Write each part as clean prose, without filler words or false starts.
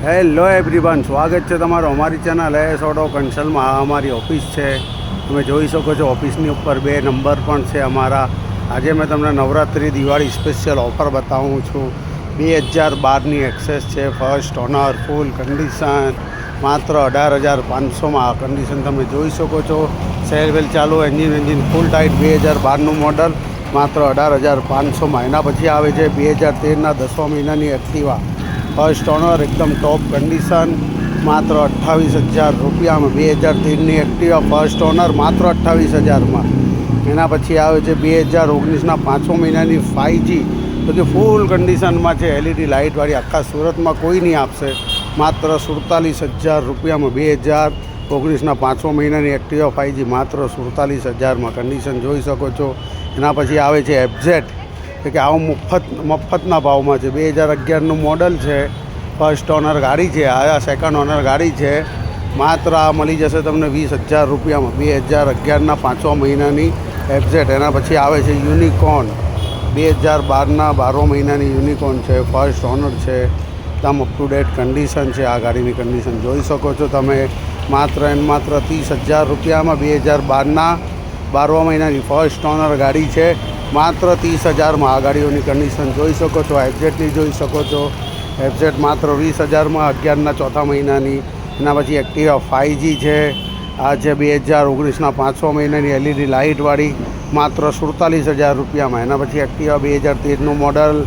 Hello everyone, સ્વાગત છે તમારું અમારી ચેનલ એસ ઓટો કન્સલ્ટમાં. આ અમારી ઓફિસ છે. તમે જોઈ શકો છો ઓફિસની ઉપર 2 નંબર પણ છે અમારા. આજે મેં તમને નવરાત્રિ દિવાળી સ્પેશિયલ ઓફર બતાવું છું. 2012ની એક્સેસ છે, ફર્સ્ટ ઓનર, ફૂલ કન્ડિશન, માત્ર 18,500માં. આ કન્ડિશન તમે જોઈ શકો છો. સેલ વેલ ચાલુ, એન્જિન ફૂલ ટાઈટ, 2012નું મોડલ, માત્ર 18,500માં. એના પછી આવે છે 2013ના 10મા મહિનાની એક્ટિવા, ફર્સ્ટ ઓનર, એકદમ ટોપ કન્ડિશન, માત્ર 28,000 રૂપિયામાં. 2013ની એક્ટિવા, ફર્સ્ટ ઓનર, માત્ર 28,000માં. એના પછી આવે છે 2019ના 5મા મહિનાની 5G, તો કે ફૂલ કન્ડિશનમાં છે, LED લાઇટવાળી. આખા સુરતમાં કોઈ નહીં આપશે, માત્ર 47,000 રૂપિયામાં. 2019ના 5મા મહિનાની એક્ટિવા 5G, માત્ર 47,000માં. કન્ડિશન જોઈ શકો છો. એના પછી આવે છે FZ, કે આવું મફતના ભાવમાં છે. 2011નું મોડલ છે, ફર્સ્ટ ઓનર ગાડી છે. આ સેકન્ડ ઓનર ગાડી છે. માત્ર આ મળી જશે તમને 20,000 રૂપિયામાં. 2011ના 5મા મહિનાની FZ. એના પછી આવે છે યુનિકોર્ન, 2012ના 12મા મહિનાની યુનિકોર્ન છે, ફર્સ્ટ ઓનર છે, એકદમ અપ ટુ ડેટ કન્ડિશન છે. આ ગાડીની કન્ડિશન જોઈ શકો છો તમે. માત્ર 30,000 રૂપિયામાં. 2012ના 12મા મહિનાની ફર્સ્ટ ઓનર ગાડી છે, માત્ર 30,000માં. આ ગાડીઓની કન્ડિશન જોઈ શકો છો. FZની જોઈ શકો છો. FZ માત્ર 20,000માં, 11ના 4થા મહિનાની. એના પછી એક્ટિવા 5G છે. આ છે 2019ના 5મા મહિનાની LED લાઇટવાળી, માત્ર 47,000 રૂપિયામાં. એના પછી એક્ટિવા 2013નું મોડલ,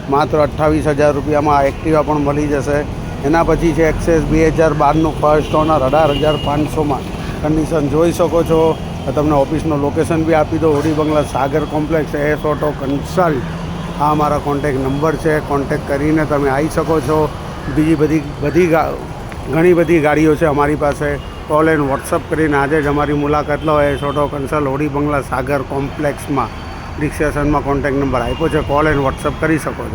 માત્ર 28,000 રૂપિયામાં. આ એક્ટિવા પણ મળી જશે. એના પછી છે એક્સેસ 2012નું ફર્સ્ટ ઓનર, 18,500માં. કન્ડિશન જોઈ શકો છો. તમને ઓફિસનો લોકેશન બી આપી દો. હોડી બંગલા, સાગર કોમ્પ્લેક્સ, એસ ઓટો કન્સલ્ટ. આ અમારા કોન્ટેક નંબર છે. કોન્ટેક કરીને તમે આવી શકો છો. બીજી ઘણી બધી ગાડીઓ છે અમારી પાસે. કોલ એન્ડ વોટ્સઅપ કરીને આજે જ અમારી મુલાકાત લો. એસ ઓટો કન્સલ્ટ, હોડી બંગલા, સાગર કોમ્પ્લેક્સમાં. રિક્ષેશનમાં કોન્ટેક નંબર આપ્યો છે. કોલ એન્ડ વોટ્સઅપ કરી શકો છો.